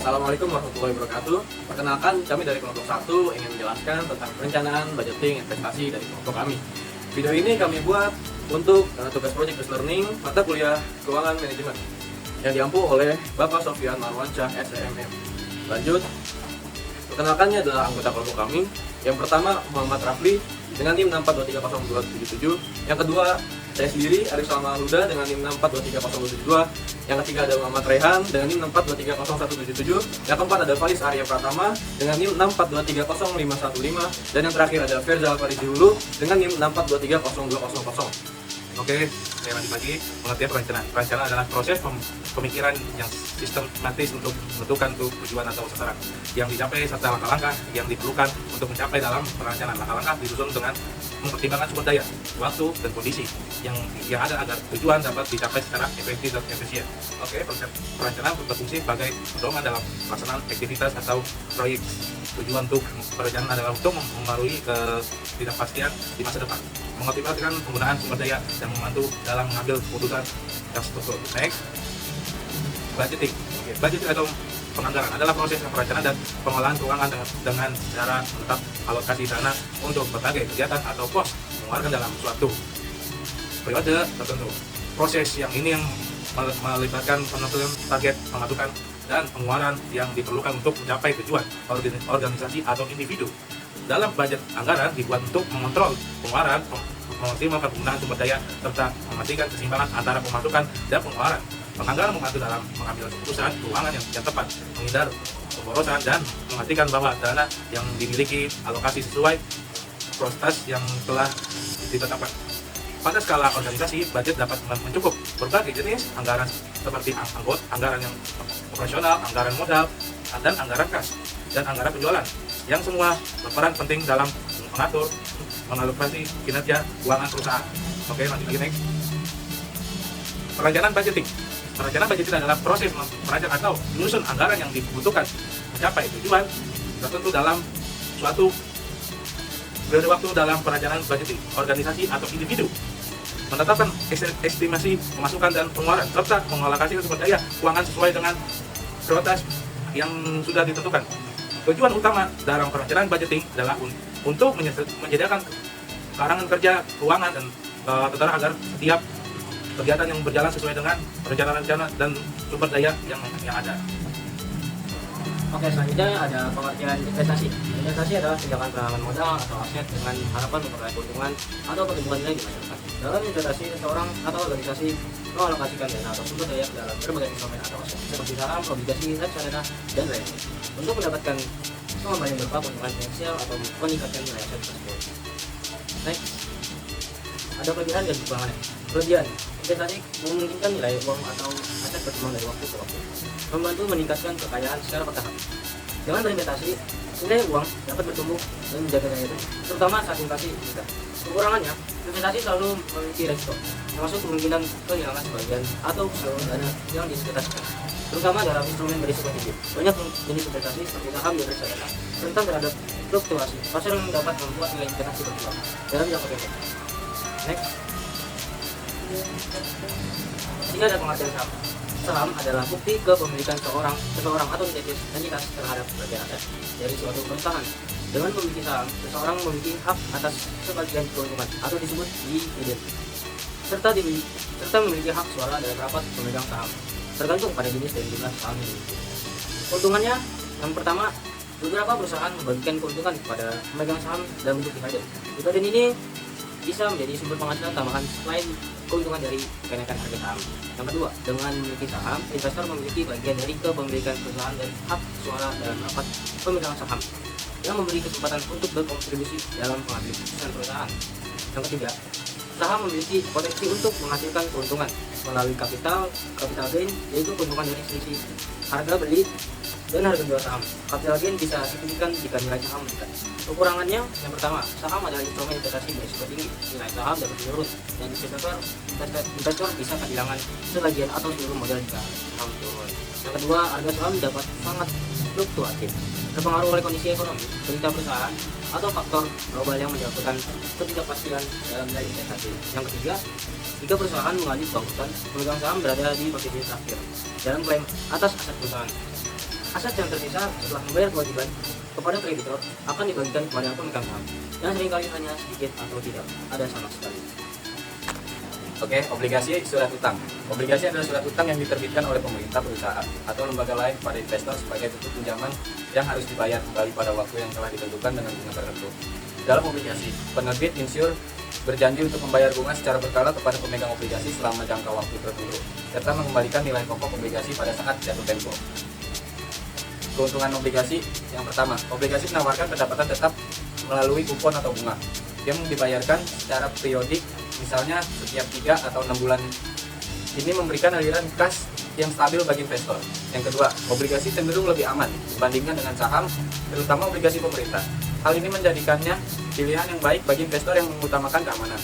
Assalamualaikum warahmatullahi wabarakatuh. Perkenalkan, kami dari kelompok 1 ingin menjelaskan tentang perencanaan, budgeting, investasi dari kelompok kami. Video ini kami buat untuk tugas project based learning mata kuliah keuangan manajemen yang diampu oleh Bapak Sofyan Marwansyah SEMM. Lanjut, perkenalkannya adalah anggota kelompok kami. Yang pertama Muhammad Rafli dengan NIM 642302277. Yang kedua saya sendiri Arif Salma Huda dengan NIM 6423072. Yang ketiga ada Muhammad Rehan dengan NIM 642300177. Yang keempat ada Faris Arya Pratama dengan NIM 642300515. Dan yang terakhir ada Ferzal Farizi Hulu dengan NIM 6430200. Oke, saya lanjut lagi. Pengertian perencanaan. Perencanaan adalah proses pemikiran yang sistematis untuk menentukan tujuan atau sasaran yang dicapai serta langkah-langkah yang diperlukan untuk mencapai dalam perencanaan. Langkah-langkah disusun dengan mempertimbangkan sumber daya, waktu, dan kondisi yang ada agar tujuan dapat dicapai secara efektif dan efisien. Oke, perencanaan berfungsi sebagai dorongan dalam pelaksanaan aktivitas atau proyek. Tujuan untuk perencanaan adalah untuk memengaruhi ketidakpastian di masa depan, mengoptimalkan penggunaan sumber daya dan membantu dalam mengambil keputusan yang struktur. Next, budgeting. Budgeting atau penganggaran adalah proses perencanaan dan pengelolaan keuangan dengan cara menetap alokasi dana untuk berbagai kegiatan atau pos pengeluaran dalam suatu periode tertentu. Proses yang melibatkan penentuan target, pemasukan, dan pengeluaran yang diperlukan untuk mencapai tujuan organisasi atau individu. Dalam budget anggaran dibuat untuk mengontrol pengeluaran, mengoptimalkan penggunaan sumber daya, serta memastikan keseimbangan antara pemasukan dan pengeluaran. Penganggaran membantu dalam mengambil keputusan keuangan yang tepat, menghindar pemborosan, dan memastikan bahwa dana yang dimiliki alokasi sesuai prioritas yang telah ditetapkan. Pada skala organisasi, budget dapat mencakup berbagai jenis anggaran seperti anggaran yang operasional, anggaran modal, dan anggaran kas, dan anggaran penjualan, yang semua berperan penting dalam mengatur, mengalokasi kinerja keuangan perusahaan. Oke, lanjut lagi next. Perencanaan budgeting. Perencanaan budgeting adalah proses merancang atau menyusun anggaran yang dibutuhkan mencapai tujuan tertentu dalam suatu periode waktu. Dalam perencanaan budgeting, organisasi atau individu menetapkan estimasi pemasukan dan pengeluaran serta mengalokasi sumber daya keuangan sesuai dengan prioritas yang sudah ditentukan. Tujuan utama dalam perencanaan budgeting adalah untuk menyediakan karangan kerja keuangan dan tentara agar setiap kegiatan yang berjalan sesuai dengan rencana-rencana dan sumber daya yang ada. Oke, selanjutnya ada pengertian investasi. Investasi adalah tindakan penanaman modal atau aset dengan harapan memperoleh keuntungan atau pertumbuhan nilai di masyarakat. Dalam investasi, seseorang atau organisasi mengalokasikan dana atau sumber daya ke dalam berbagai instrumen atau aset seperti saham, obligasi, reksadana, dan lainnya untuk mendapatkan pengembalian berupa keuntungan finansial atau meningkatkan nilai aset tersebut. Next, ada kelebihan dan kekurangannya. Kelebihan, investasi memungkinkan nilai uang atau aset berkembang dari waktu ke waktu, membantu meningkatkan kekayaan secara bertahap. Dengan berinvestasi, nilai uang dapat bertumbuh dan menjaga nilai itu, terutama saat inflasi meningkat. Kekurangannya, investasi selalu memiliki resiko, termasuk kemungkinan kehilangan sebagian atau seluruh dana yang diinvestasikan, terutama dalam instrumen berisiko tinggi. Banyak jenis investasi seperti saham dan reksadana rentan terhadap fluktuasi pasar yang dapat membuat nilai investasi berkurang dalam jangka pendek. Next, ini ada pengertian saham. Saham adalah bukti kepemilikan seseorang atau entitas terhadap sebagian aset dari suatu perusahaan. Dengan memiliki saham, seseorang memiliki hak atas sebagian keuntungan atau disebut dividen, serta memiliki hak suara dalam rapat pemegang saham, tergantung pada jenis dan jumlah saham yang dimiliki. Keuntungannya, yang pertama, beberapa perusahaan membagikan keuntungan kepada pemegang saham dalam bentuk dividen. Dividen ini bisa menjadi sumber penghasilan tambahan selain keuntungan dari kenaikan harga saham. Yang kedua, dengan memiliki saham, investor memiliki bagian dari kepemilikan perusahaan dan hak suara dalam rapat pemegang saham yang memberi kesempatan untuk berkontribusi dalam pengambil keputusan perusahaan. Yang ketiga, saham memiliki potensi untuk menghasilkan keuntungan melalui capital gain, yaitu keuntungan dari selisih harga beli dan harga jual saham. Capital gain bisa signifikan jika nilai saham meningkat. Kekurangannya, yang pertama, saham adalah instrumen investasi berisiko tinggi. Nilai saham dapat menurun dan investor bisa kehilangan sebagian atau seluruh modal jika saham turun. Yang kedua, harga saham dapat sangat fluktuatif, terpengaruh oleh kondisi ekonomi, berita perusahaan, atau faktor global yang menyebabkan ketidakpastian dalam nilai investasi. Yang ketiga, jika perusahaan mengalami bangkrutan, pemegang saham berada di posisi terakhir dalam klaim atas aset perusahaan. Aset yang tersisa setelah membayar kewajiban kepada kreditor akan dibagikan kepada pemegang saham, yang seringkali hanya sedikit atau tidak ada sama sekali. Oke, obligasi surat utang. Obligasi adalah surat utang yang diterbitkan oleh pemerintah, perusahaan, atau lembaga lain kepada investor sebagai bentuk pinjaman yang harus dibayar kembali pada waktu yang telah ditentukan dengan bunga tertentu. Dalam obligasi, penerbit insur berjanji untuk membayar bunga secara berkala kepada pemegang obligasi selama jangka waktu tertentu, serta mengembalikan nilai pokok obligasi pada saat jatuh tempo. Keuntungan obligasi yang pertama, obligasi menawarkan pendapatan tetap melalui kupon atau bunga yang dibayarkan secara periodik, misalnya setiap 3 atau 6 bulan. Ini memberikan aliran kas yang stabil bagi investor. Yang kedua, obligasi cenderung lebih aman dibandingkan dengan saham, terutama obligasi pemerintah. Hal ini menjadikannya pilihan yang baik bagi investor yang mengutamakan keamanan.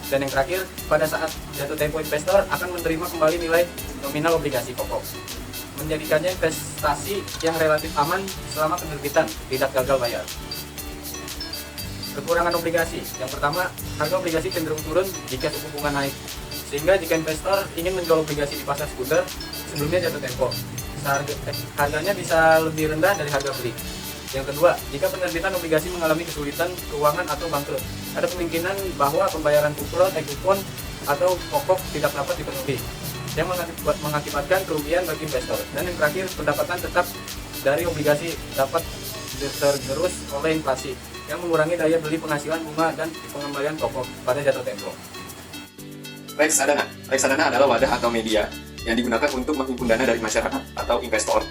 Dan yang terakhir, pada saat jatuh tempo investor akan menerima kembali nilai nominal obligasi pokok, menjadikannya investasi yang relatif aman selama penerbitan tidak gagal bayar. Kekurangan obligasi. Yang pertama, harga obligasi cenderung turun jika suku bunga naik. Sehingga jika investor ingin menjual obligasi di pasar sekunder sebelumnya jatuh tempo, harganya bisa lebih rendah dari harga beli. Yang kedua, jika penerbitan obligasi mengalami kesulitan keuangan atau bangkrut, ada kemungkinan bahwa pembayaran kupon atau pokok tidak dapat dipenuhi, yang mengakibatkan kerugian bagi investor. Dan yang terakhir, pendapatan tetap dari obligasi dapat tergerus oleh inflasi, yang mengurangi daya beli penghasilan bunga dan pengembalian pokok pada jatuh tempo. Reksadana. Reksadana adalah wadah atau media yang digunakan untuk menghimpun dana dari masyarakat atau investor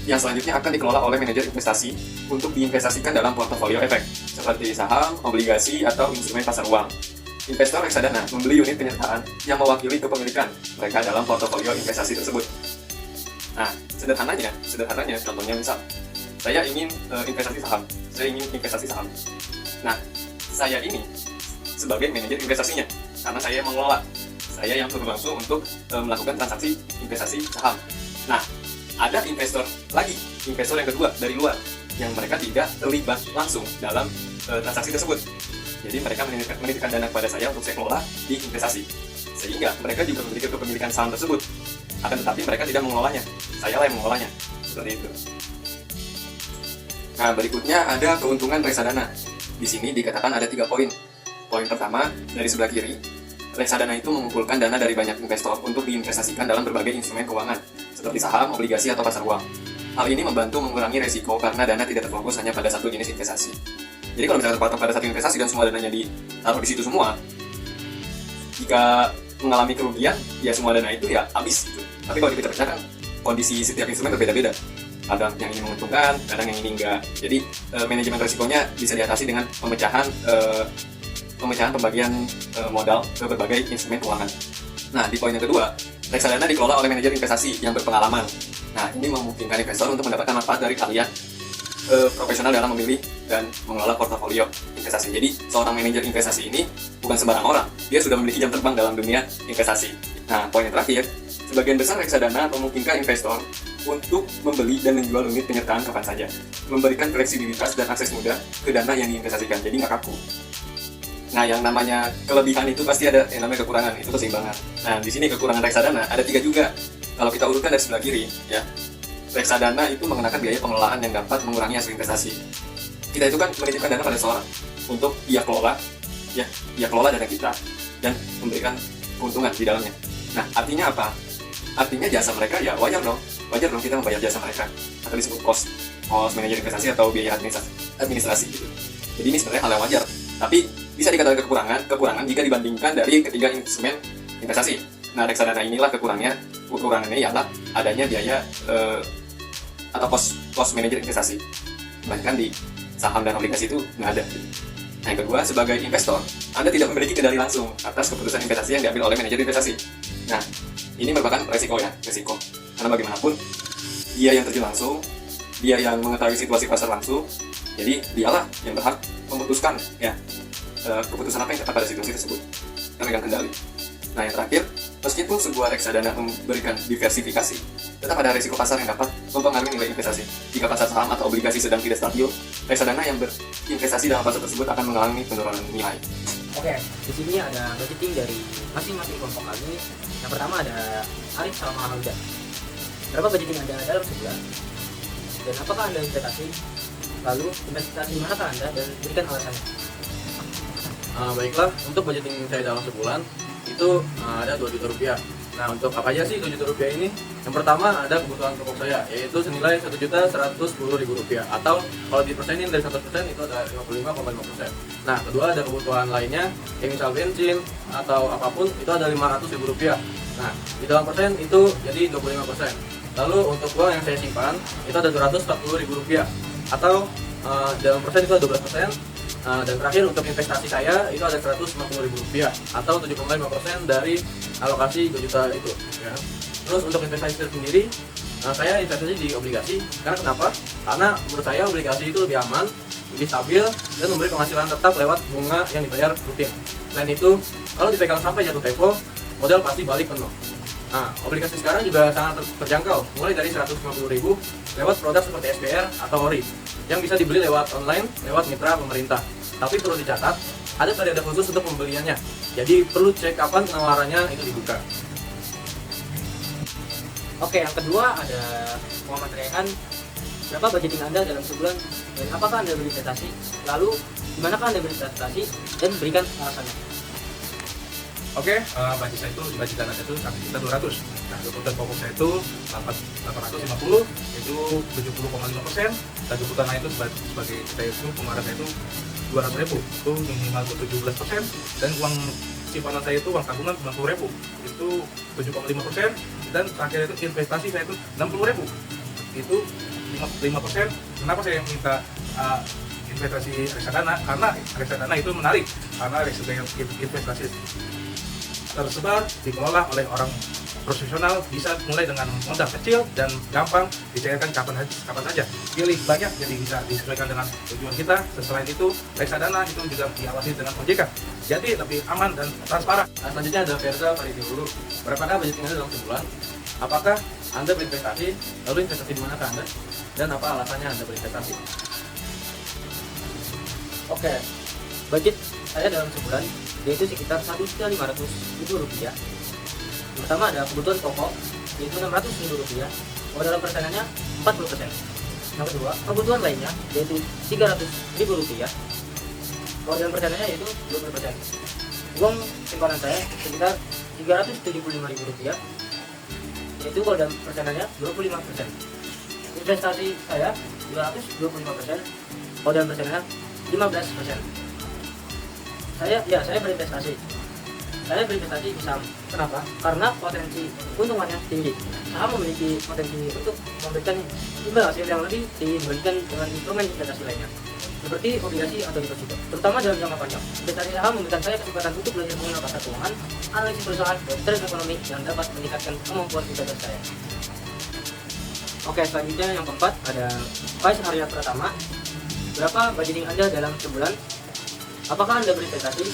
yang selanjutnya akan dikelola oleh manajer investasi untuk diinvestasikan dalam portofolio efek seperti saham, obligasi, atau instrumen pasar uang. Investor reksadana membeli unit penyertaan yang mewakili kepemilikan mereka dalam portofolio investasi tersebut. Nah, sederhananya contohnya misal saya ingin investasi saham. Nah, saya ini sebagai manajer investasinya karena saya yang mengelola, saya yang turun langsung untuk melakukan transaksi investasi saham. Nah, ada investor yang kedua dari luar yang mereka tidak terlibat langsung dalam transaksi tersebut. Jadi mereka menitipkan dana kepada saya untuk saya kelola di investasi, sehingga mereka juga memiliki kepemilikan saham tersebut. Akan tetapi mereka tidak mengelolanya, saya lah yang mengelolanya, seperti itu. Nah, berikutnya ada keuntungan reksadana. Di sini dikatakan ada 3 poin. Poin pertama, dari sebelah kiri, reksadana itu mengumpulkan dana dari banyak investor untuk diinvestasikan dalam berbagai instrumen keuangan, seperti saham, obligasi, atau pasar uang. Hal ini membantu mengurangi resiko karena dana tidak terfokus hanya pada satu jenis investasi. Jadi kalau misalnya terpatok pada satu investasi dan semua dananya ditaruh di situ semua, jika mengalami kerugian, ya semua dana itu ya habis gitu. Tapi kalau dipecah-pecah kan, kondisi setiap instrumen berbeda-beda. Kadang yang ini menguntungkan, kadang yang ini enggak. Jadi manajemen risikonya bisa diatasi dengan pemecahan pembagian modal ke berbagai instrumen keuangan. Nah, di poin yang kedua, reksadana dikelola oleh manajer investasi yang berpengalaman. Nah, ini memungkinkan investor untuk mendapatkan manfaat dari kalian profesional dalam memilih dan mengelola portofolio investasi. Jadi, seorang manajer investasi ini bukan sembarang orang. Dia sudah memiliki jam terbang dalam dunia investasi. Nah, poin yang terakhir, sebagian besar reksadana memungkinkan investor untuk membeli dan menjual unit penyertaan kapan saja, memberikan fleksibilitas dan akses mudah ke dana yang diinvestasikan, jadi nggak kaku. Nah, yang namanya kelebihan itu pasti ada yang namanya kekurangan, itu keseimbangan. Nah, di sini kekurangan reksadana ada 3 juga. Kalau kita urutkan dari sebelah kiri, ya, reksadana itu mengenakan biaya pengelolaan yang dapat mengurangi hasil investasi. Kita itu kan menitipkan dana pada seorang untuk dia kelola dana kita dan memberikan keuntungan di dalamnya. Nah, artinya apa? Artinya jasa mereka ya wajar dong kita membayar jasa mereka, atau disebut cost manajer investasi atau biaya administrasi gitu. Jadi ini sebenarnya hal yang wajar, tapi bisa dikatakan kekurangan jika dibandingkan dari ketiga instrumen investasi. Nah, reksadana inilah kekurangannya ialah adanya biaya atau cost manajer investasi, bahkan di saham dan obligasi itu nggak ada. Nah, yang kedua, sebagai investor, Anda tidak memiliki kendali langsung atas keputusan investasi yang diambil oleh manajer investasi. Nah, ini merupakan resiko. Karena bagaimanapun, dia yang terjun langsung, dia yang mengetahui situasi pasar langsung, jadi dialah yang berhak memutuskan keputusan apa yang tepat pada situasi tersebut. Kita megang kendali. Nah, yang terakhir, meskipun sebuah reksadana memberikan diversifikasi, tetap ada risiko pasar yang dapat mempengaruhi nilai investasi. Jika pasar saham atau obligasi sedang tidak stabil, reksadana yang berinvestasi dalam pasar tersebut akan mengalami penurunan nilai. Oke, di sini ada budgeting dari masing-masing kelompok kami. Yang pertama ada Arif sama Hamdan. Berapa budgeting Anda dalam sebulan? dan apakah Anda investasi? Lalu investasi manakah Anda dan berikan alasannya. Baiklah, untuk budgeting saya dalam sebulan itu ada 2 juta rupiah. Nah, untuk apa aja sih 2 juta rupiah ini? Yang pertama ada kebutuhan pokok saya, yaitu senilai 1.110.000 rupiah, atau kalau dipersenin dari 100% itu ada 55,5%. Nah, kedua ada kebutuhan lainnya, yang misal bensin atau apapun itu ada 500.000 rupiah. Nah, di dalam persen itu jadi 25%. Lalu untuk uang yang saya simpan itu ada 240.000 rupiah, atau dalam persen itu ada 12%. Dan terakhir untuk investasi saya itu ada 150.000 rupiah, atau 7,5% dari alokasi 2 juta itu ya. Terus untuk investasi sendiri saya investasi di obligasi. Karena kenapa? Karena menurut saya obligasi itu lebih aman, lebih stabil, dan memberi penghasilan tetap lewat bunga yang dibayar rutin. Selain itu, kalau dipegang sampai jatuh tempo, modal pasti balik penuh. Nah, obligasi sekarang juga sangat terjangkau, mulai dari 150.000 lewat produk seperti SPR atau ORI yang bisa dibeli lewat online, lewat mitra pemerintah. Tapi perlu dicatat, ada periode khusus untuk pembeliannya. Jadi perlu cek kapan penawarannya itu dibuka. Oke, yang kedua ada Muhammad Rehan. Berapa budgeting Anda dalam sebulan dan apakah Anda berinvestasi? Lalu di manakah Anda berinvestasi dan berikan alasannya. Oke, budget saya itu, budget dana saya itu 1.200.000. Nah, kebutuhan pokok saya itu 850, itu 70,5%, dan kebutuhan lain itu sebagai saya itu pengeluaran saya itu 200.000, itu minimal 17%, dan uang simpanan saya itu uang tabungan 90.000, itu 7,5%, dan terakhir itu investasi saya itu 60.000, itu 5%. Kenapa saya minta investasi reksadana? Karena reksadana itu menarik, karena reksadana investasi tersebar dikelola oleh orang profesional, bisa mulai dengan modal kecil dan gampang dicairkan kapan saja, pilih banyak jadi bisa disesuaikan dengan tujuan kita. Selain itu reksadana itu juga diawasi dengan OJK, jadi lebih aman dan transparan. Selanjutnya ada Versa Faridi dulu. Berapakah budgeting Anda dalam sebulan? Apakah Anda berinvestasi? Lalu investasi di manakah Anda? Dan apa alasannya Anda berinvestasi? Oke, budget saya dalam sebulan yaitu sekitar 1.500.000 rupiah. Pertama ada kebutuhan pokok yaitu 600.000 rupiah. Kalau dalam persenannya 40%. Yang kedua kebutuhan lainnya yaitu 300.000 rupiah. Kalau dalam persenannya yaitu 20%. Uang simpanan saya sekitar 375.000 rupiah. Yaitu kalau dalam persenannya 25%. Investasi saya 225%. Kalau dalam persenannya 15%. Saya berinvestasi. Saya berinvestasi di saham. Kenapa? Karena potensi keuntungannya tinggi. Saham memiliki potensi untuk memberikan imbal hasil yang lebih tinggi dibandingkan dengan instrumen investasi lainnya, seperti obligasi atau deposito. Terutama dalam jangka panjang, investasi saham memberikan saya kesempatan untuk belajar mengenal pasar keuangan, analisis perusahaan, dan tren ekonomi yang dapat meningkatkan kemampuan investasi saya. Oke, selanjutnya yang keempat ada Faiz Arya Pratama. Berapa budgeting Anda dalam sebulan? Apakah Anda berinvestasi?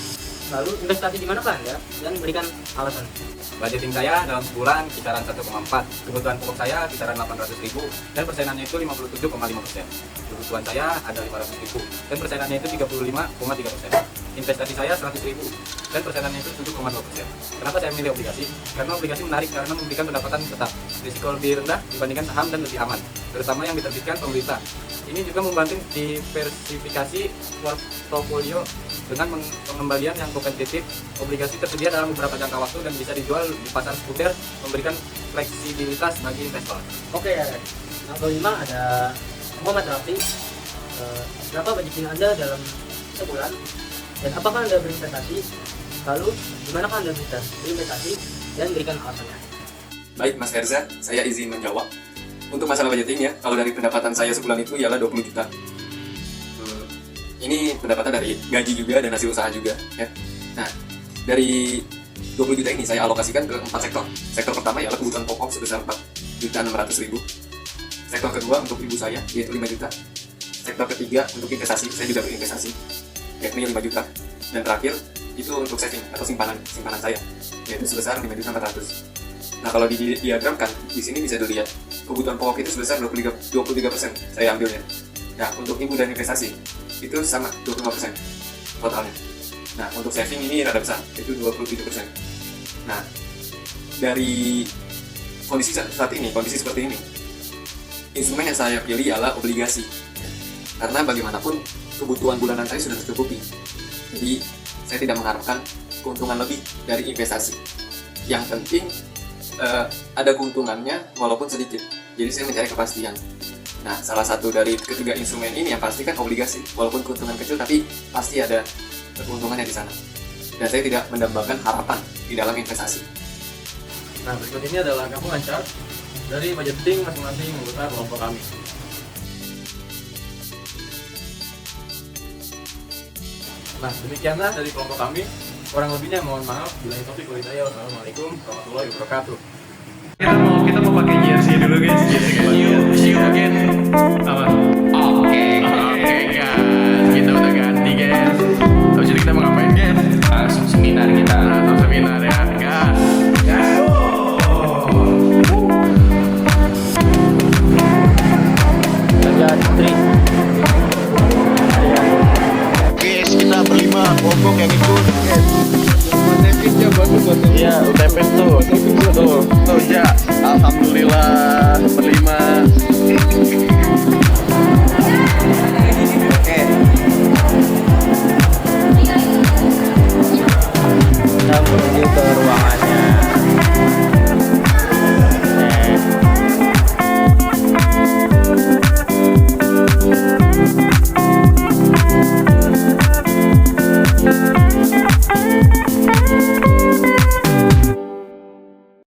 Lalu investasi di manakah Anda? Dan berikan alasan. Budgeting saya dalam sebulan kisaran 1,4. Kebutuhan pokok saya kisaran 800.000 dan persenannya itu 57,5%. Kebutuhan saya ada 500.000 dan persenannya itu 35,3%. Investasi saya 100.000 dan persenannya itu 7,2%. Kenapa saya memilih obligasi? Karena obligasi menarik karena memberikan pendapatan tetap, risiko lebih rendah dibandingkan saham dan lebih aman, terutama yang diterbitkan pemerintah. Ini juga membantu diversifikasi portofolio dengan pengembalian yang kompetitif. Obligasi tersedia dalam beberapa jangka waktu dan bisa dijual di pasar sekunder, memberikan fleksibilitas bagi investor. Oke, yang kelima ada Muhammad Rafi. Berapa budgeting Anda dalam sebulan? Dan apakah Anda berinvestasi? Lalu di manakah Anda berinvestasi? Dan berikan alasannya. Baik Mas Erza, saya izin menjawab. Untuk masalah budgeting ya, kalau dari pendapatan saya sebulan itu ialah 20 juta. Ini pendapatan dari gaji juga dan hasil usaha juga ya. Nah, dari 20 juta ini saya alokasikan ke 4 sektor. Sektor pertama ialah kebutuhan pokok sebesar 4.600.000. Sektor kedua untuk ibu saya yaitu 5 juta. Sektor ketiga untuk investasi, saya juga berinvestasi yakni 5 juta. Dan terakhir itu untuk saving atau simpanan saya yaitu sebesar 5.400.000. Nah, kalau didiagramkan di sini bisa dilihat kebutuhan pokok itu sebesar 23% saya ambilnya. Nah, untuk ibu dan investasi itu sama 25% totalnya. Nah, untuk saving ini rada besar, itu 27%. Nah, dari kondisi saat ini, kondisi seperti ini, instrumen yang saya pilih adalah obligasi. Karena bagaimanapun kebutuhan bulanan saya sudah tercukupi. Jadi saya tidak mengharapkan keuntungan lebih dari investasi. Yang penting ada keuntungannya walaupun sedikit. Jadi saya mencari kepastian. Nah, salah satu dari ketiga instrumen ini yang pasti kan obligasi. Walaupun keuntungan kecil tapi pasti ada keuntungannya di sana. Dan saya tidak mendambakan harapan di dalam investasi. Nah, berikut ini adalah gabungan chart dari budgeting masing-masing anggota kelompok kami. Nah, demikianlah dari kelompok kami. Kurang lebihnya mohon maaf. Bila taufiq wal hidayah. Wassalamualaikum warahmatullahi wabarakatuh. Kita mau pakai jersey dulu guys. See you again. Apa? Oke guys, kita udah ganti guys. Habis itu kita mau ngapain guys? Langsung seminar kita. Langsung seminar ya guys. Guys, kita berlima kelompok yang ikut. Iya, UTP tuh.